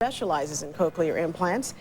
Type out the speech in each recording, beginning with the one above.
specializes in cochlear implants.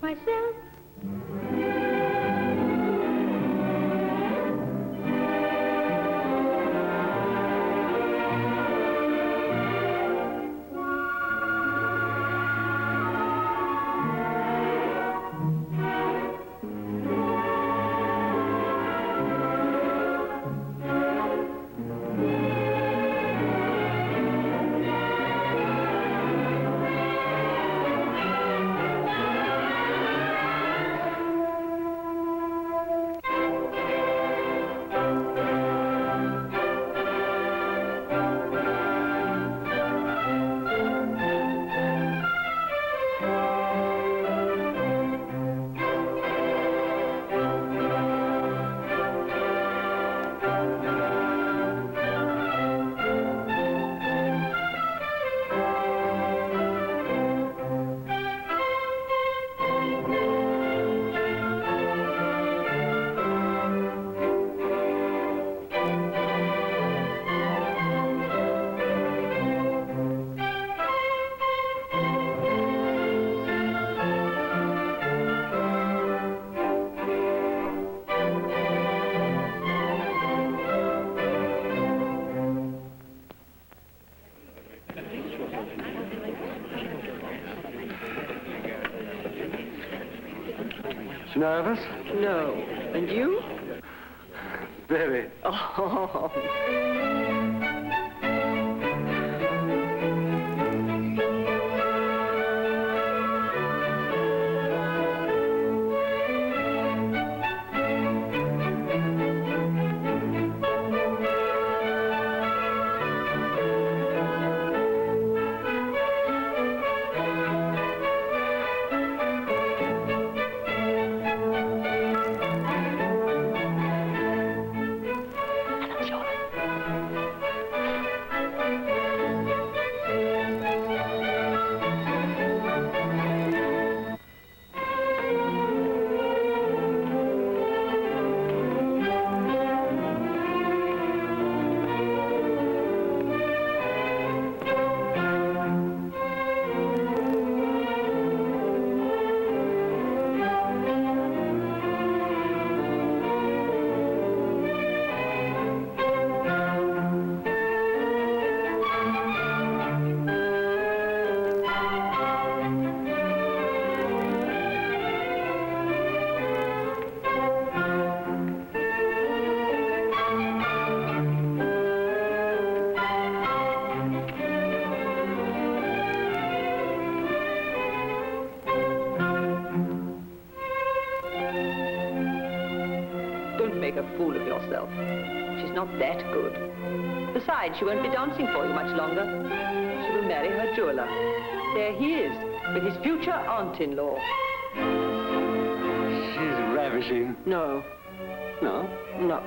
Myself. Nervous? No. And you? Very. Oh. fool of yourself. She's not that good. Besides, she won't be dancing for you much longer. She will marry her jeweler. There he is, with his future aunt-in-law. She's ravishing. No. No? No.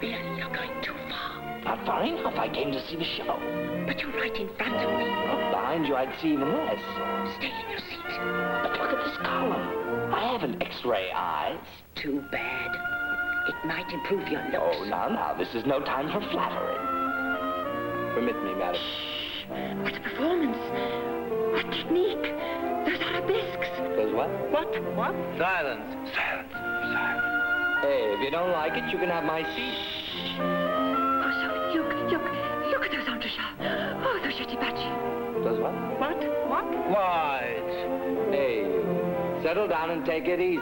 Really, you're going too far. Not far enough. I came to see the show. But you're right in front of me. Well, behind you, I'd see even less. Stay in your seat. But look at this column. I haven't X-ray eyes. Too bad. It might improve your looks. Oh, now, this is no time for flattery. Permit me, madam. What a performance. What technique. Those arabesques. Those what? What? Silence. Hey, if you don't like it, you can have my seat. Oh, so look at those entrechats. Oh, those chitty-patchy. Those what? What? Wise. Hey, settle down and take it easy.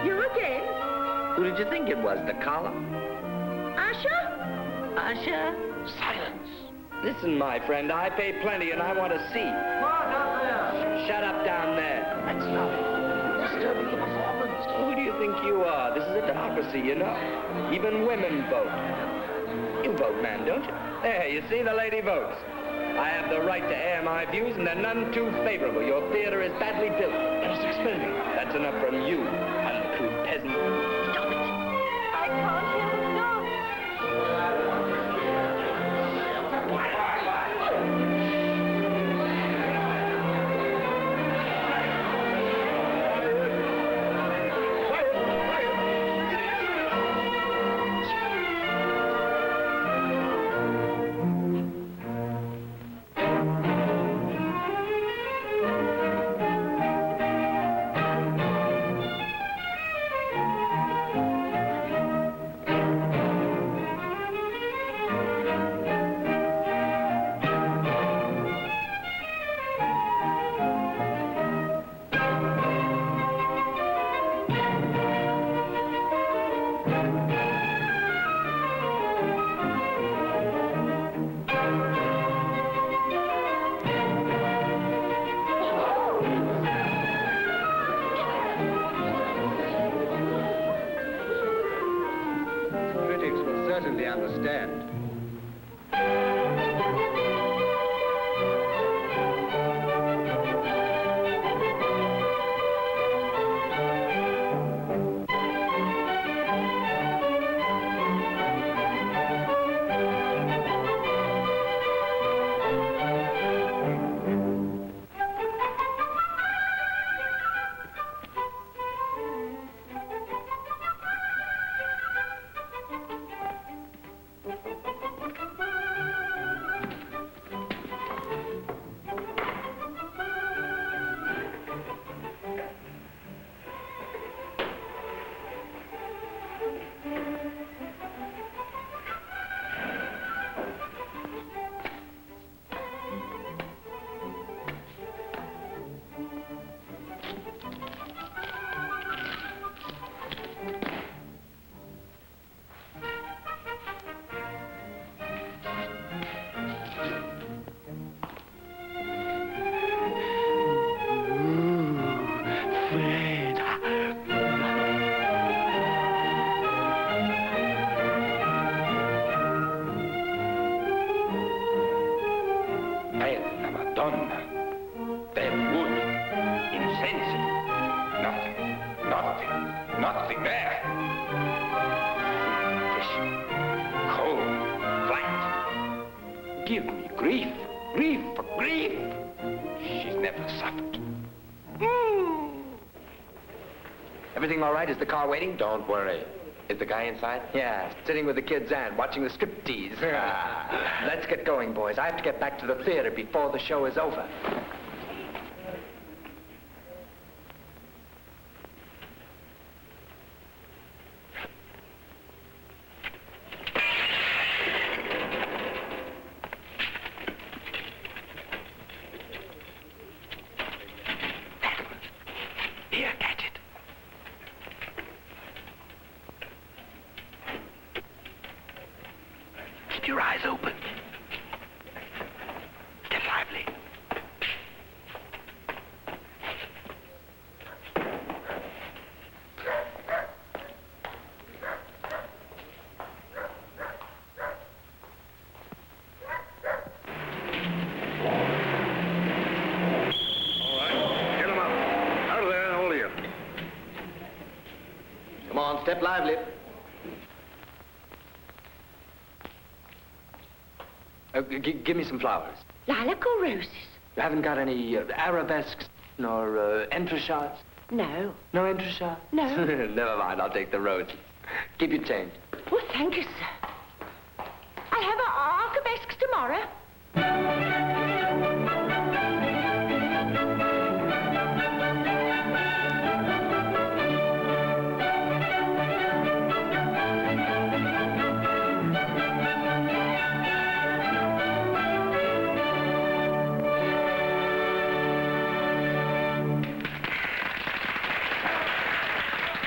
You again? Who did you think it was, the column? Usher? Silence. Listen, my friend, I pay plenty and I want a seat. Shut up down there. That's not disturbing the performance. Who do you think you are? This is a democracy, you know. Even women vote. You vote, man, don't you? There, you see, the lady votes. I have the right to air my views, and they're none too favorable. Your theater is badly built. It's expensive. That's enough from you, uncouth peasant. Stop it. I can't hear the dance. Critics will certainly understand. Bella Madonna. They're wood. Insensible. Nothing there. give me grief. Grief for grief. She's never suffered. Everything all right? Is the car waiting? Don't worry. Is the guy inside? Yeah, sitting with the kid's aunt, watching the striptease. Let's get going, boys. I have to get back to the theater before the show is over. Here, catch it. Keep your eyes open. Get lively. All right, get him up. Out of there, all of you. Come on, step lively. Give me some flowers. Lilac or roses? You haven't got any arabesques nor entrechats? No. No entrechats? No. Never mind, I'll take the roses. Keep your change. Oh, thank you, sir. I'll have arabesques tomorrow.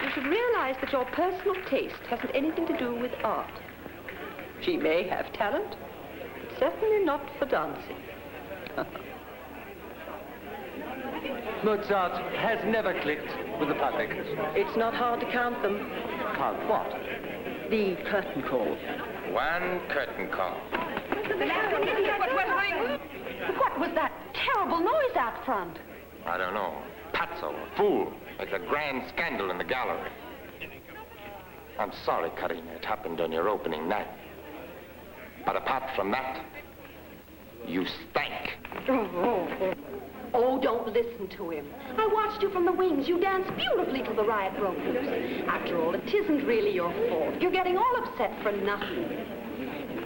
You should realize that your personal taste hasn't anything to do with art. She may have talent, but certainly not for dancing. Mozart has never clicked with the public. It's not hard to count them. Count what? The curtain call. One curtain call. What was that terrible noise out front? I don't know. Pazzo, a fool. Like a grand scandal in the gallery. I'm sorry, Karina, it happened on your opening night. But apart from that, you stank. Oh, don't listen to him. I watched you from the wings. You danced beautifully till the riot broke loose. After all, it isn't really your fault. You're getting all upset for nothing.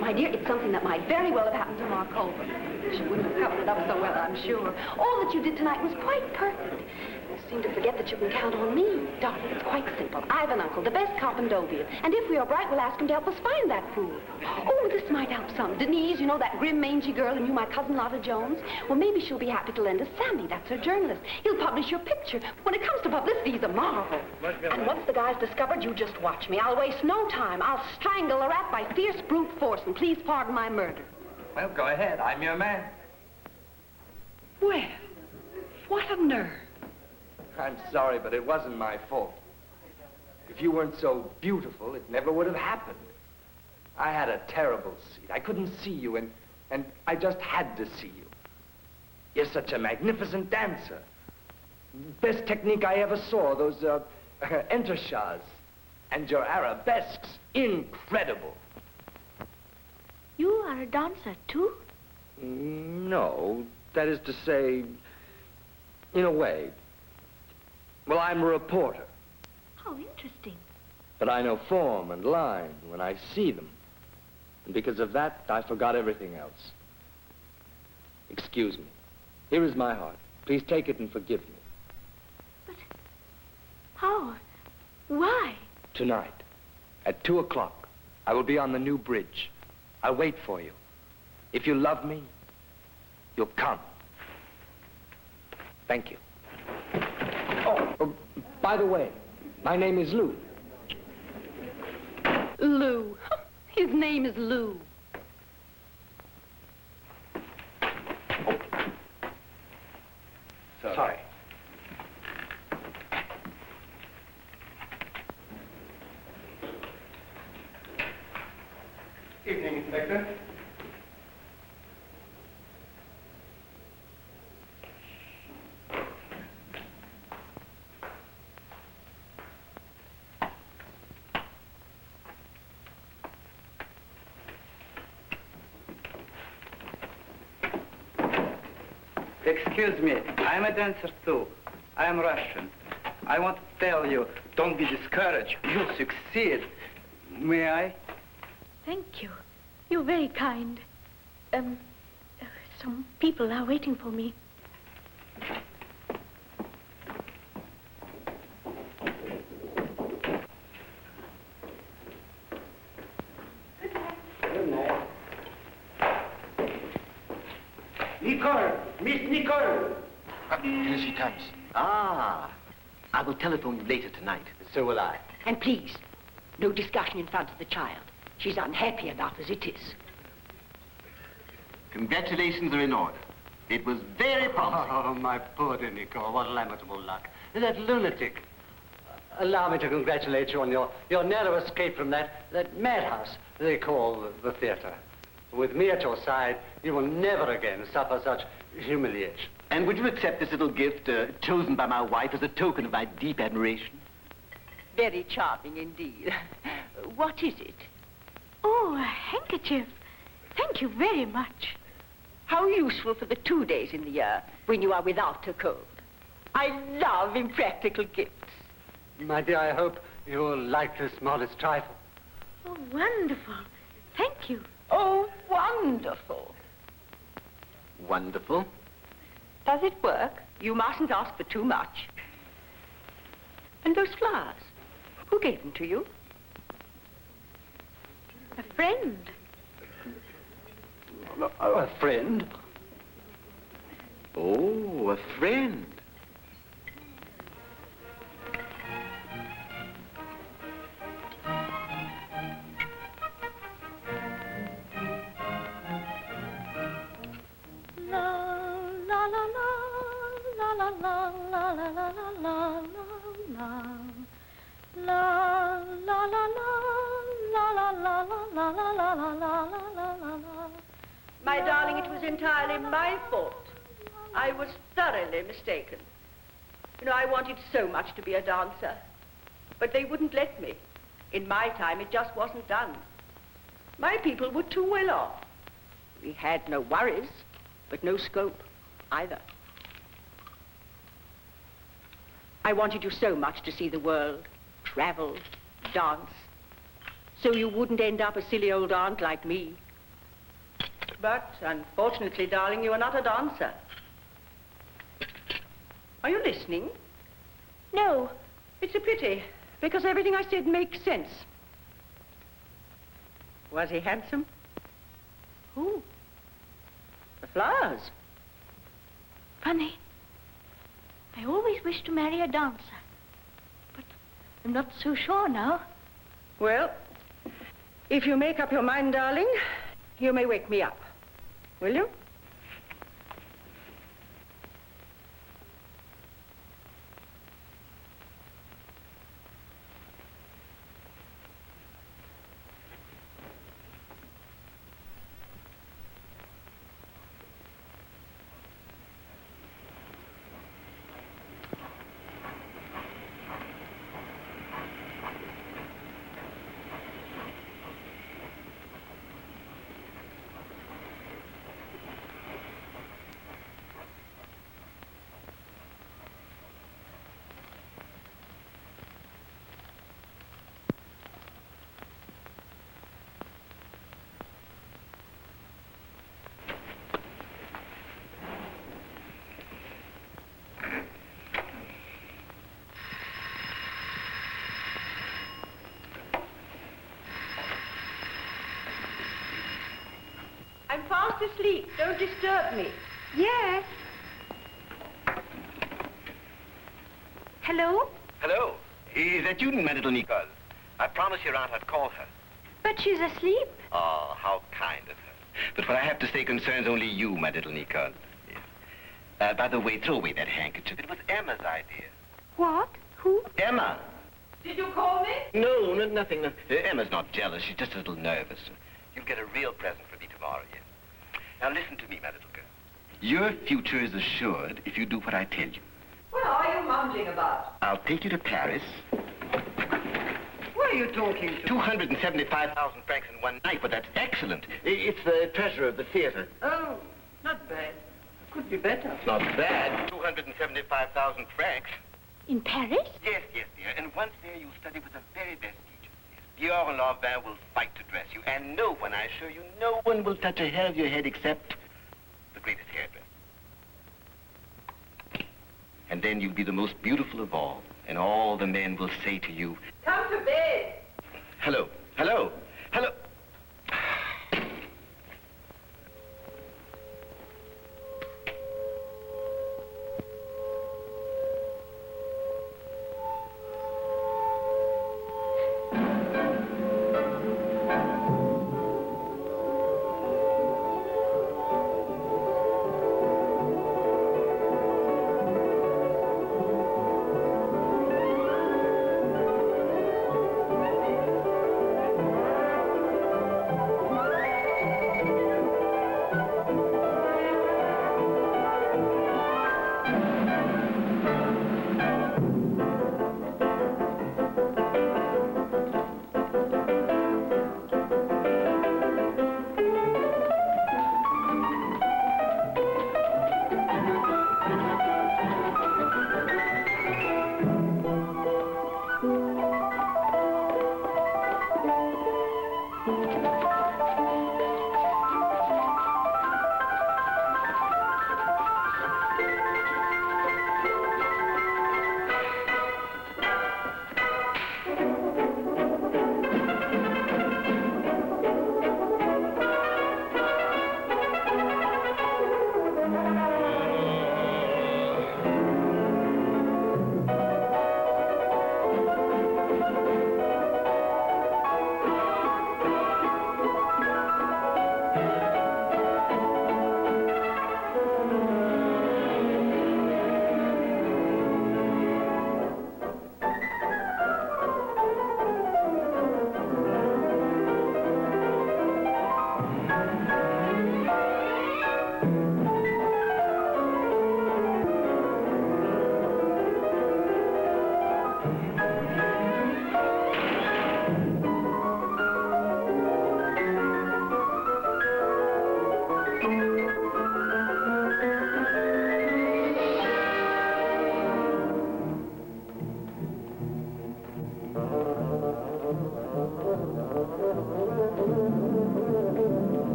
My dear, it's something that might very well have happened to Markova. She wouldn't have covered it up so well, I'm sure. All that you did tonight was quite perfect. You seem to forget that you can count on me. Darling, it's quite simple. I've an uncle, the best cop in Deauville. And if we are bright, we'll ask him to help us find that fool. Oh, this might help some. Denise, you know that grim, mangy girl who knew my cousin Lotta Jones? Well, maybe she'll be happy to lend us Sammy. That's her journalist. He'll publish your picture. When it comes to publicity, he's a marvel. And once the guy's discovered, you just watch me. I'll waste no time. I'll strangle a rat by fierce brute force, and please pardon my murder. Well, go ahead. I'm your man. Well, what a nerve. I'm sorry, but it wasn't my fault. If you weren't so beautiful, it never would have happened. I had a terrible seat. I couldn't see you, and I just had to see you. You're such a magnificent dancer. Best technique I ever saw, those entrechats. And your arabesques, incredible. You are a dancer, too? No, that is to say, in a way. Well, I'm a reporter. How interesting. But I know form and line when I see them. And because of that, I forgot everything else. Excuse me. Here is my heart. Please take it and forgive me. But how? Why? Tonight, at 2 o'clock, I will be on the new bridge. I'll wait for you. If you love me, you'll come. Thank you. Oh, by the way, my name is Lou. Lou. His name is Lou. Sorry. Evening, Inspector. Excuse me, I'm a dancer too. I am Russian. I want to tell you, don't be discouraged. You'll succeed. May I? Thank you. You're very kind. Some people are waiting for me. Good night. Nicole! Miss Nicole! Here she comes. Ah, I will telephone you later tonight. So will I. And please, no discussion in front of the child. She's unhappy enough as it is. Congratulations are in order. It was very promising. Oh, my poor dear Nicole, what lamentable luck. That lunatic. Allow me to congratulate you on your narrow escape from that madhouse they call the theater. With me at your side, you will never again suffer such humiliation. And would you accept this little gift chosen by my wife as a token of my deep admiration? Very charming indeed. What is it? Oh, a handkerchief. Thank you very much. How useful for the 2 days in the year when you are without a cold. I love impractical gifts. My dear, I hope you will like this modest trifle. Oh, wonderful. Thank you. Oh, wonderful. Wonderful. Does it work? You mustn't ask for too much. And those flowers, who gave them to you? A friend. A friend? Oh, a friend. My darling, it was entirely my fault. I was thoroughly mistaken. You know, I wanted so much to be a dancer, but they wouldn't let me. In my time, it just wasn't done. My people were too well off. We had no worries, but no scope either. I wanted you so much to see the world, travel, dance, so you wouldn't end up a silly old aunt like me. But, unfortunately, darling, you are not a dancer. Are you listening? No. It's a pity, because everything I said makes sense. Was he handsome? Who? The flowers. Funny. I always wished to marry a dancer. But I'm not so sure now. Well, if you make up your mind, darling, you may wake me up. Will you? I'm fast asleep. Don't disturb me. Yes. Hello? Hello. Is that you, my little Nicole? I promised your aunt I'd call her. But she's asleep. Oh, how kind of her. But what I have to say concerns only you, my little Nicole. Yes. By the way, throw away that handkerchief. It was Emma's idea. What? Who? Emma. Did you call me? No, nothing. No. Emma's not jealous. She's just a little nervous. You'll get a real present from me tomorrow, yes. Now listen to me, my little girl. Your future is assured if you do what I tell you. What are you mumbling about? I'll take you to Paris. What are you talking to? 275,000 francs in one night, but that's excellent. It's the treasure of the theater. Oh, not bad. Could could be better. Not bad. 275,000 francs. In Paris? Yes, dear. And once there, you'll study with the very best teachers. Yes. Dior and Lanvin will fight to dress you. And no one, I assure you, no one will touch a hair of your head except the greatest hairdresser. And then you'll be the most beautiful of all. And all the men will say to you, Come to bed. hello.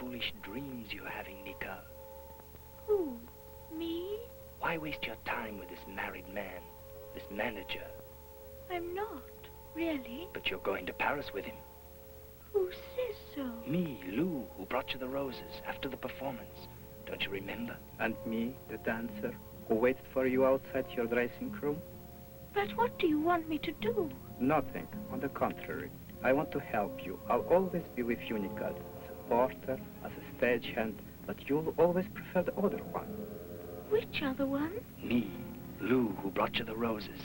foolish dreams you're having, Nika. Who? Me? Why waste your time with this married man, this manager? I'm not, really. But you're going to Paris with him. Who says so? Me, Lou, who brought you the roses after the performance. Don't you remember? And me, the dancer, who waited for you outside your dressing room? But what do you want me to do? Nothing. On the contrary. I want to help you. I'll always be with you, Nicole, as a porter, as a stagehand, but you'll always prefer the other one. Which other one? Me, Lou, who brought you the roses.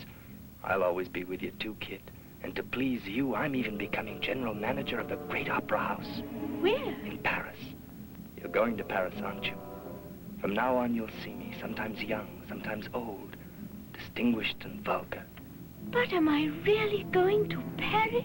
I'll always be with you too, kid. And to please you, I'm even becoming general manager of the great opera house. Where? In Paris. You're going to Paris, aren't you? From now on, you'll see me, sometimes young, sometimes old, distinguished and vulgar. But am I really going to Paris?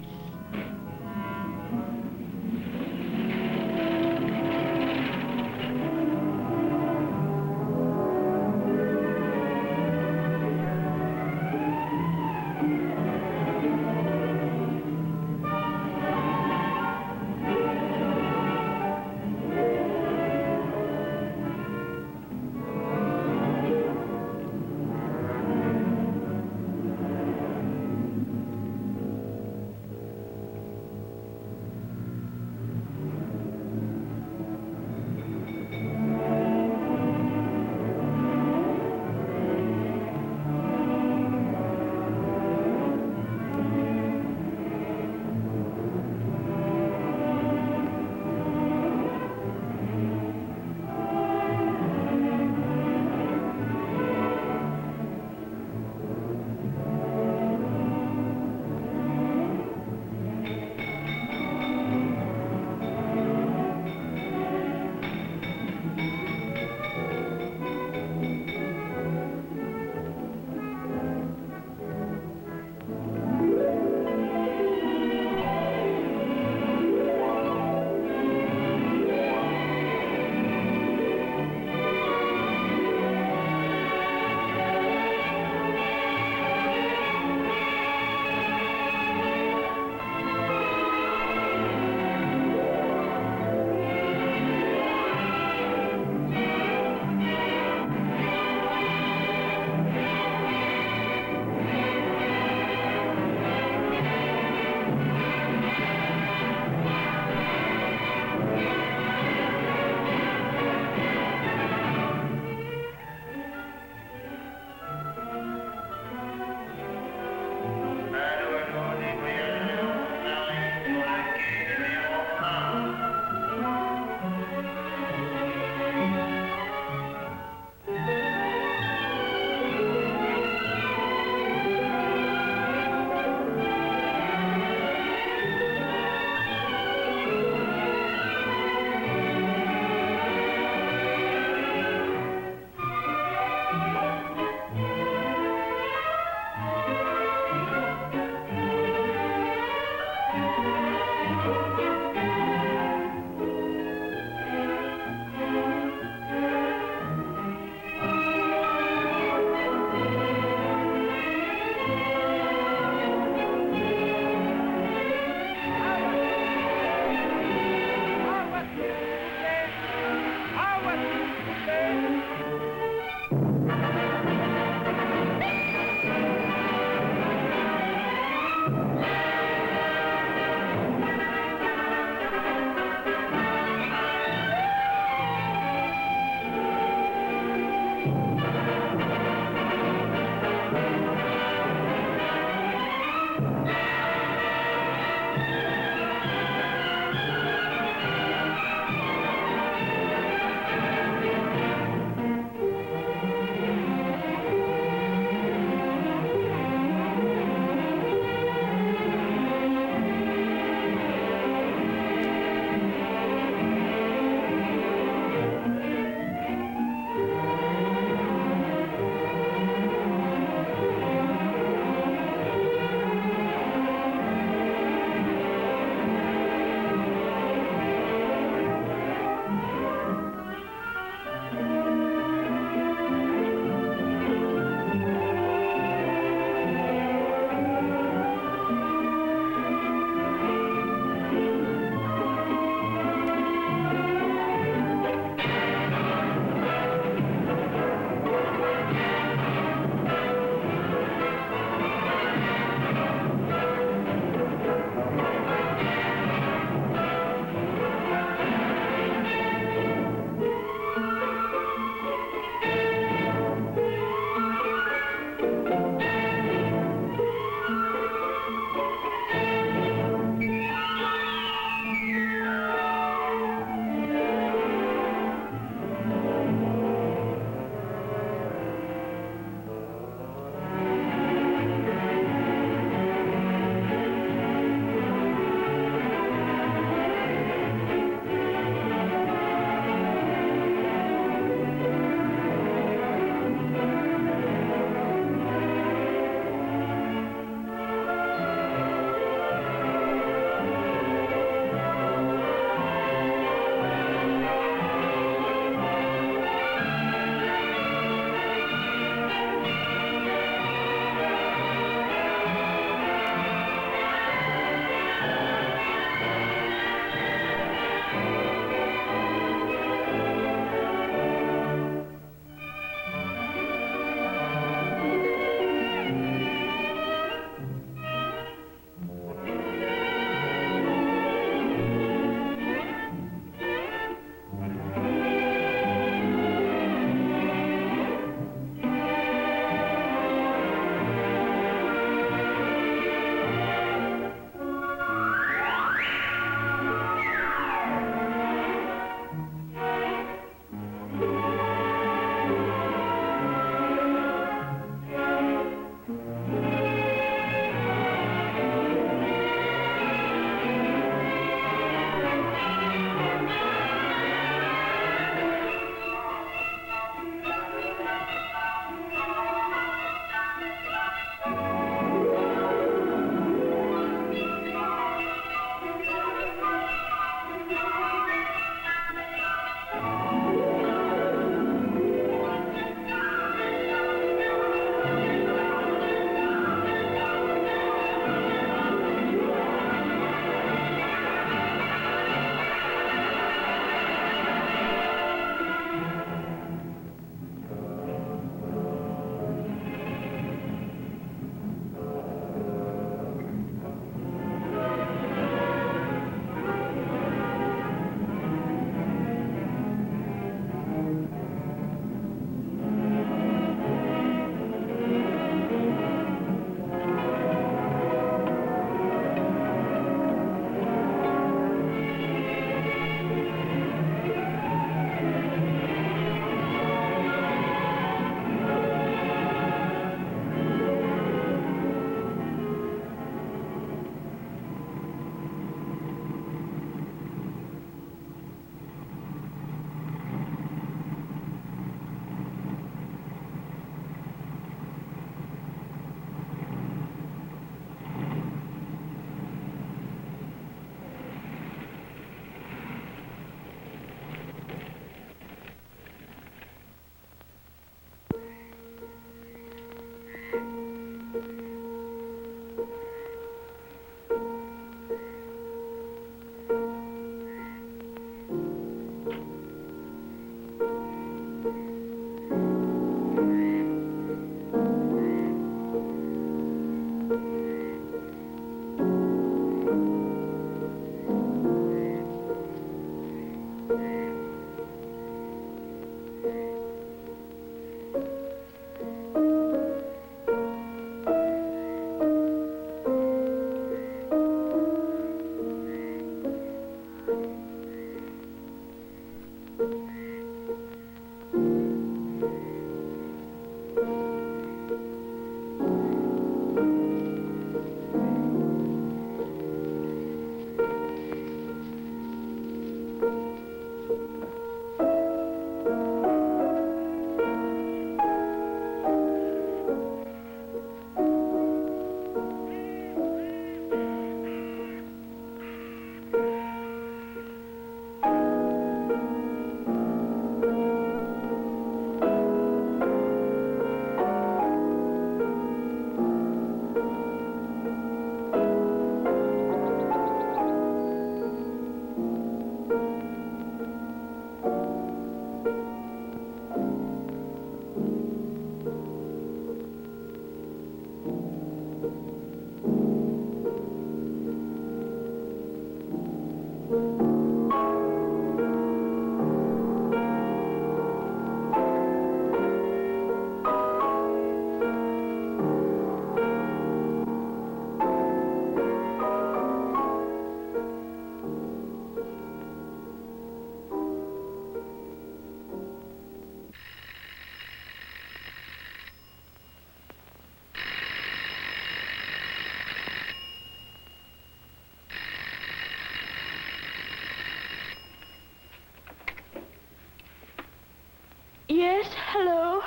Yes, hello.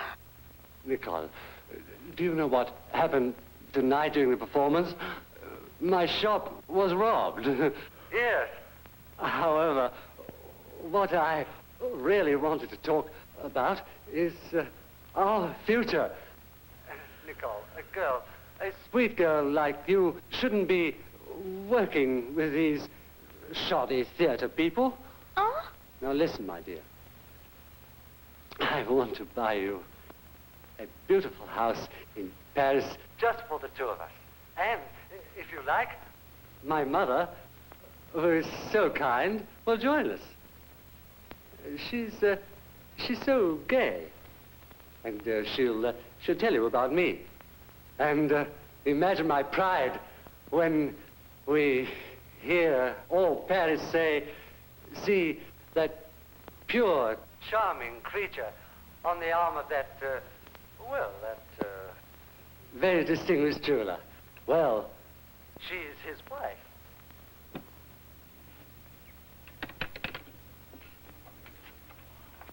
Nicole, do you know what happened tonight during the performance? My shop was robbed. Yes. However, what I really wanted to talk about is our future. Nicole, a sweet girl like you shouldn't be working with these shoddy theater people. Oh? Now listen, my dear. I want to buy you a beautiful house in Paris just for the two of us. And, if you like, my mother, who is so kind, will join us. She's so gay. And she'll tell you about me. And imagine my pride when we hear all Paris say, see that pure, charming creature on the arm of that, very distinguished jeweler. Well, she's his wife.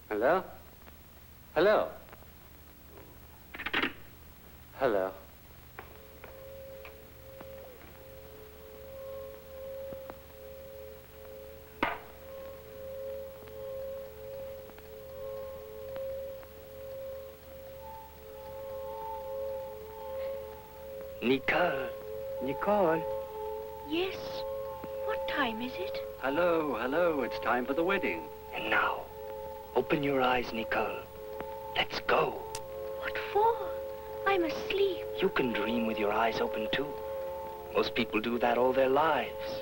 Hello? Hello? Hello? Nicole. Nicole. Yes. What time is it? Hello, hello. It's time for the wedding. And now, open your eyes, Nicole. Let's go. What for? I'm asleep. You can dream with your eyes open, too. Most people do that all their lives.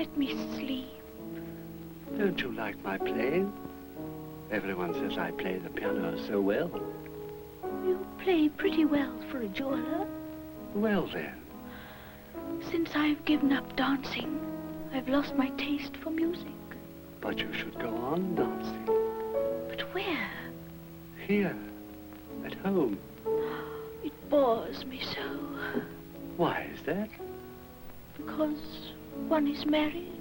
let me sleep. Don't you like my playing? Everyone says I play the piano so well. You play pretty well for a jeweler. Well, then. Since I've given up dancing, I've lost my taste for music. But you should go on dancing. But where? Here. At home. It bores me so. Why is that? Because one is married.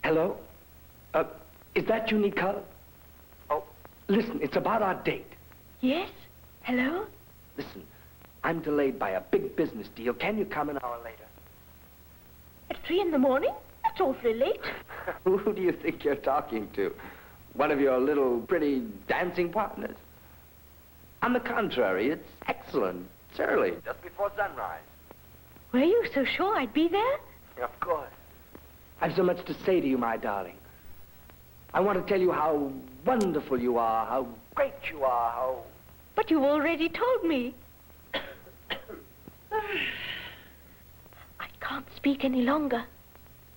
Hello? Is that you, Nicole? Oh, listen, it's about our date. Yes? Hello? Listen, I'm delayed by a big business deal. Can you come an hour later? At 3 in the morning? That's awfully late. Who do you think you're talking to? One of your little pretty dancing partners? On the contrary, it's excellent. It's early, just before sunrise. Were you so sure I'd be there? Of course. I've so much to say to you, my darling. I want to tell you how wonderful you are, how great you are, how... But you've already told me. I can't speak any longer.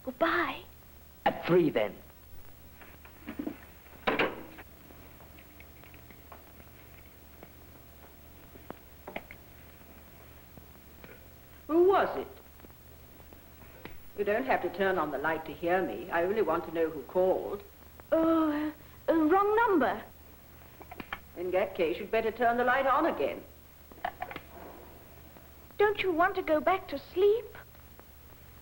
Goodbye. At 3, then. Who was it? You don't have to turn on the light to hear me. I only want to know who called. Oh, wrong number. In that case, you'd better turn the light on again. Don't you want to go back to sleep?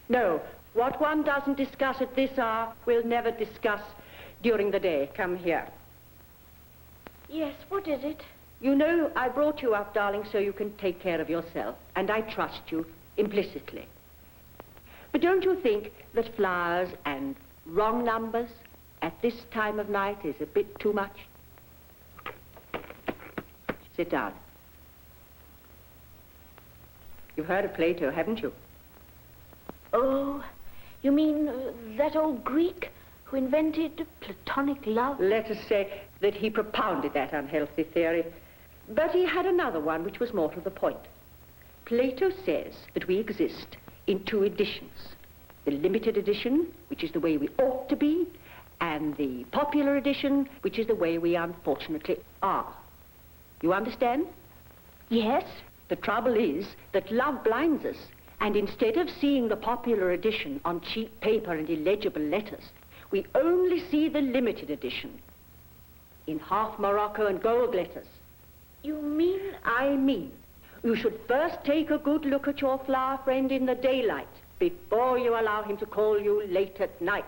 No, what one doesn't discuss at this hour, we'll never discuss during the day. Come here. Yes, what is it? You know, I brought you up, darling, so you can take care of yourself, and I trust you implicitly. But don't you think that flowers and wrong numbers at this time of night is a bit too much? Sit down. You've heard of Plato, haven't you? Oh, you mean that old Greek who invented platonic love? Let us say that he propounded that unhealthy theory. But he had another one which was more to the point. Plato says that we exist in 2 editions. The limited edition, which is the way we ought to be, and the popular edition, which is the way we unfortunately are. You understand? Yes. The trouble is that love blinds us, and instead of seeing the popular edition on cheap paper and illegible letters, we only see the limited edition in half Morocco and gold letters. You mean? I mean, you should first take a good look at your flower friend in the daylight before you allow him to call you late at night.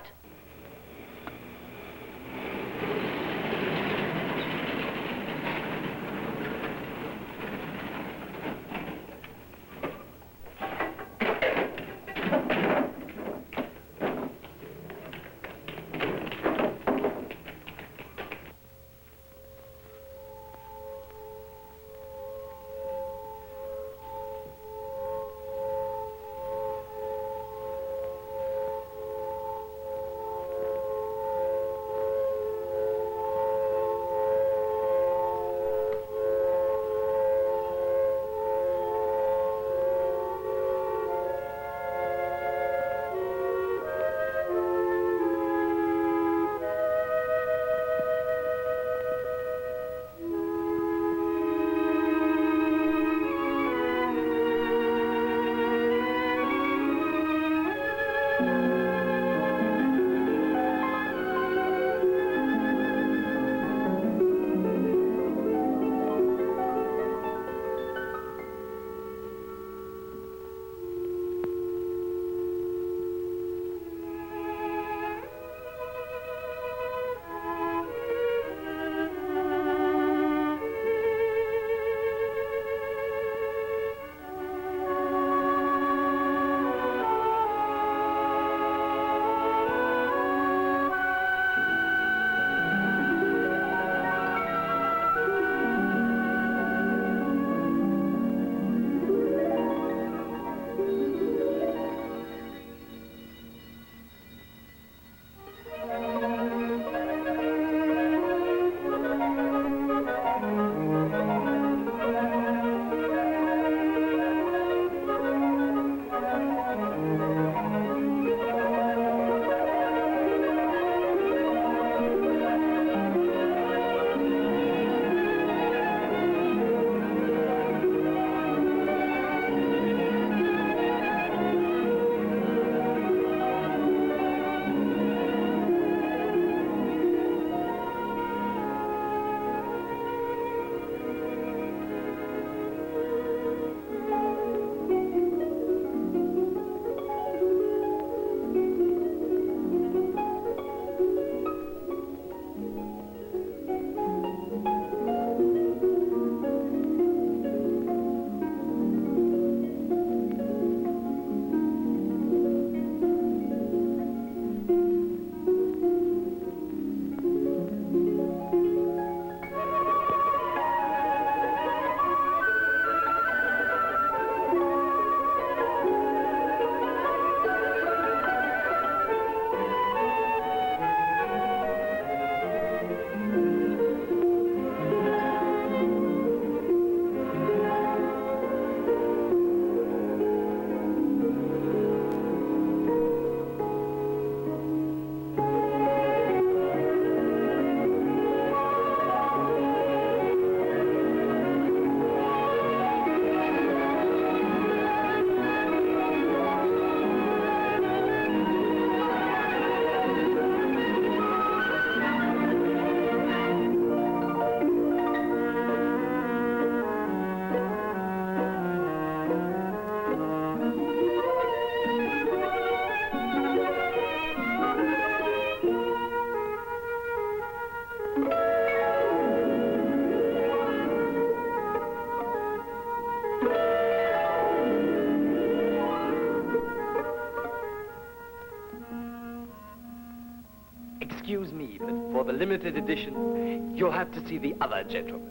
Excuse me, but for the limited edition, you'll have to see the other gentleman.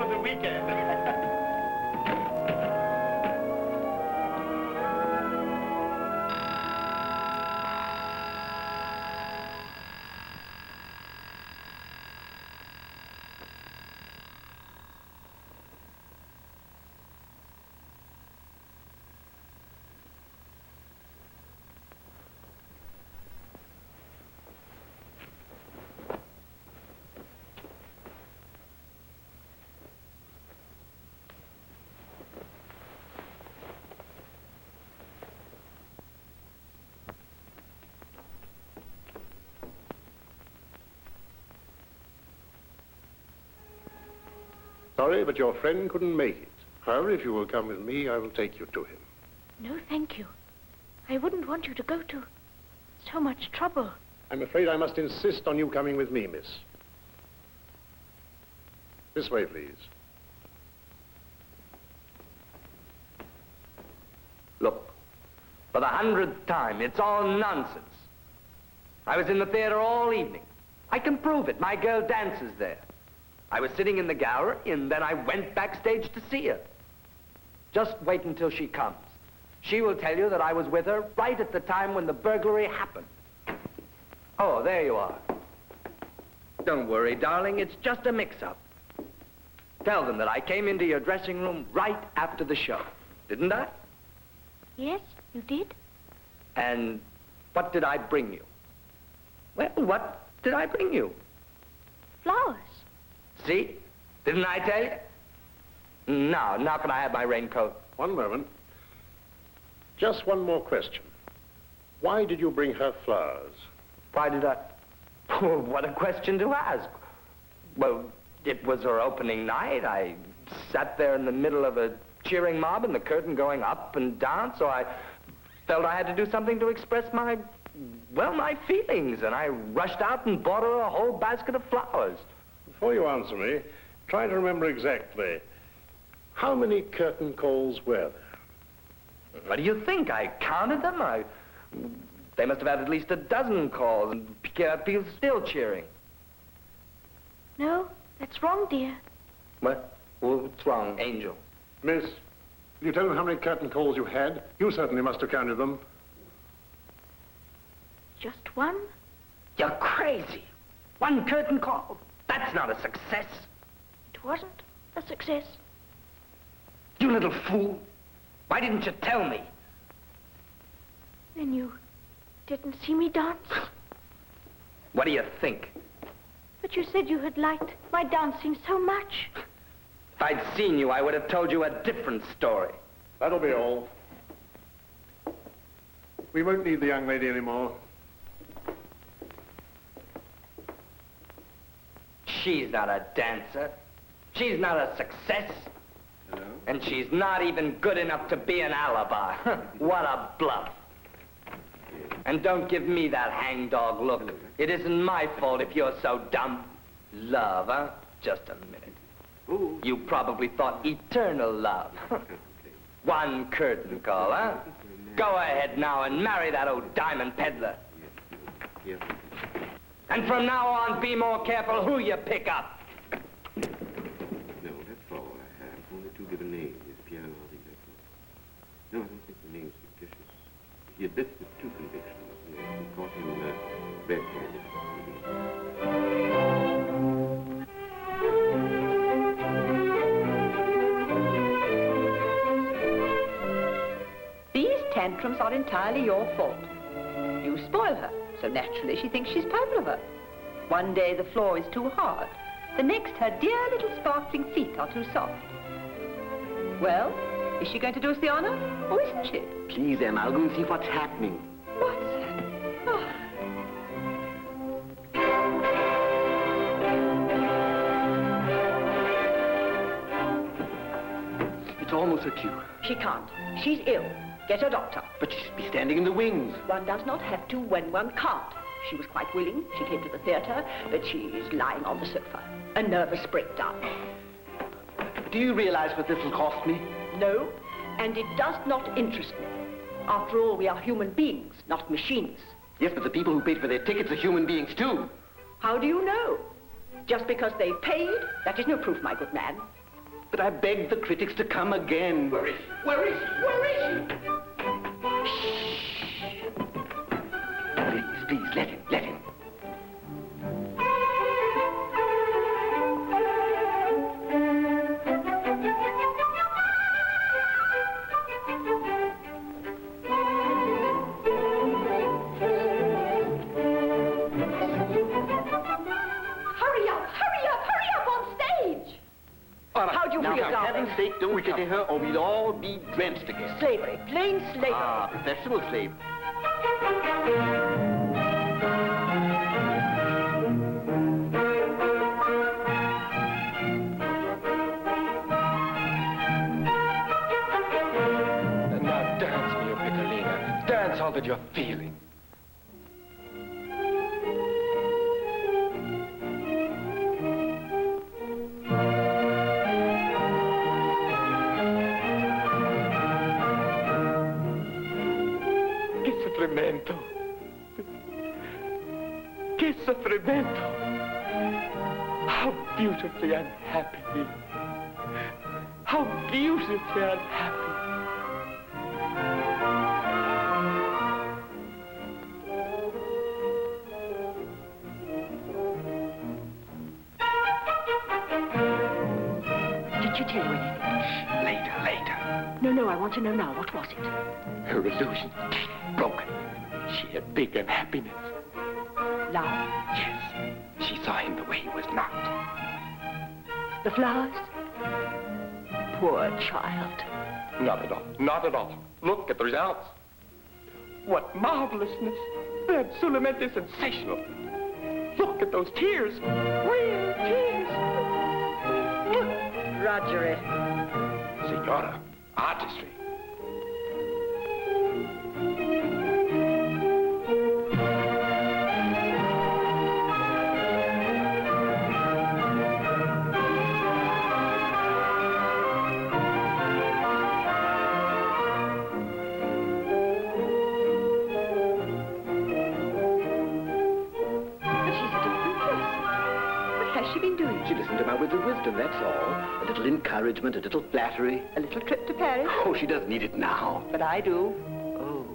for the weekend. Sorry, but your friend couldn't make it. However, if you will come with me, I will take you to him. No, thank you. I wouldn't want you to go to so much trouble. I'm afraid I must insist on you coming with me, miss. This way, please. Look, for the 100th time, it's all nonsense. I was in the theater all evening. I can prove it. My girl dances there. I was sitting in the gallery, and then I went backstage to see her. Just wait until she comes. She will tell you that I was with her right at the time when the burglary happened. Oh, there you are. Don't worry, darling, it's just a mix-up. Tell them that I came into your dressing room right after the show. Didn't I? Yes, you did. And what did I bring you? Well, what did I bring you? Flowers. See? Didn't I tell you? Now can I have my raincoat? One moment. Just one more question. Why did you bring her flowers? Why did I? Oh, what a question to ask. Well, it was her opening night. I sat there in the middle of a cheering mob and the curtain going up and down, so I felt I had to do something to express my feelings, and I rushed out and bought her a whole basket of flowers. Before you answer me, try to remember exactly. How many curtain calls were there? What do you think? I counted them. They must have had at least a dozen calls, and people still cheering. No, that's wrong, dear. What? What's wrong, Angel? Miss, will you tell me how many curtain calls you had? You certainly must have counted them. Just one? You're crazy. One curtain call. That's not a success. It wasn't a success. You little fool. Why didn't you tell me? Then you didn't see me dance? What do you think? But you said you had liked my dancing so much. If I'd seen you, I would have told you a different story. That'll be all. We won't need the young lady anymore. She's not a dancer. She's not a success. Hello? And she's not even good enough to be an alibi. What a bluff. And don't give me that hangdog look. It isn't my fault if you're so dumb. Love, huh? Just a minute. Ooh. You probably thought eternal love. One curtain call, huh? Go ahead now and marry that old diamond peddler. Yes. And from now on, be more careful who you pick up. No, that's all I have. Only two given names. Piano No, I don't think the name's fictitious. He admits to two convictions. We caught him red-handed. These tantrums are entirely your fault. You spoil her, so naturally she thinks she's pavlova. One day the floor is too hard. The next, her dear little sparkling feet are too soft. Well, is she going to do us the honor, or isn't she? Please, Emma, I'll go and see what's happening. What's happening? Oh. It's almost her cue. She can't. She's ill. Get a doctor. But she'll be standing in the wings. One does not have to when one can't. She was quite willing. She came to the theater, but she's lying on the sofa. A nervous breakdown. Do you realize what this will cost me? No, and it does not interest me. After all, we are human beings, not machines. Yes, but the people who paid for their tickets are human beings, too. How do you know? Just because they paid, that is no proof, my good man. But I begged the critics to come again. Where is he? Where is he? Where is he? Please, please, let him, let him. How do you feel, For darling? heaven's sake, don't pity her, or we'll all be drenched again. Slavery, plain slavery. Ah, professional slavery. Now dance, mio Piccolina. Dance all that you're feeling. Che soffrimento! Che soffrimento! How beautifully unhappy! How beautifully unhappy! Did she tell you anything? Later, later. No, I want to know now. What was it? Her illusion broken. She had big unhappiness. Love? Yes. She saw him the way he was not. The flowers? Poor child. Not at all. Not at all. Look at the results. What marvelousness. They're absolutely sensational. Look at those tears. Real tears. Rogery. Signora, artistry. But she's a different person. What has she been doing? She listened to my words of wisdom, that's all. A little encouragement, a little flattery. A little trip to Paris? Oh, she doesn't need it now. But I do. Oh.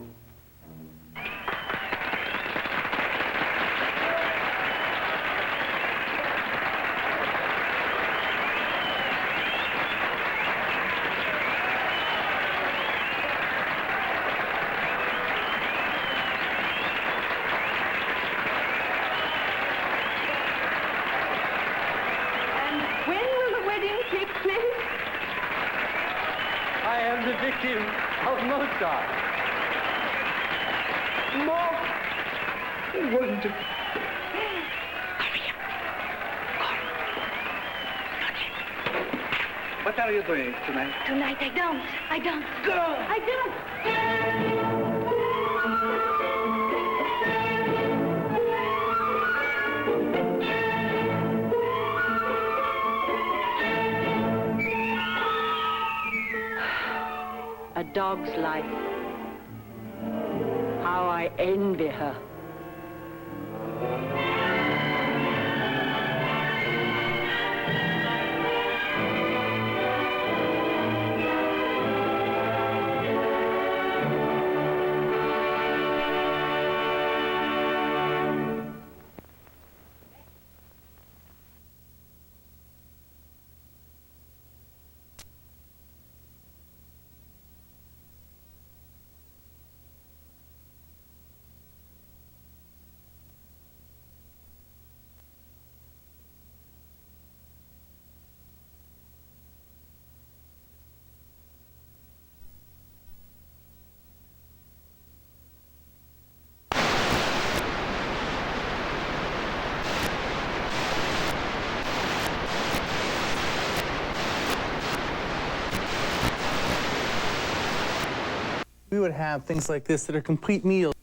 And when will the wedding take place? I am the victim of Mozart. More wonderful. What are you doing tonight? Tonight I dance. I dance. Girl! I dance. A dog's life. How I envy her. We would have things like this that are complete meals.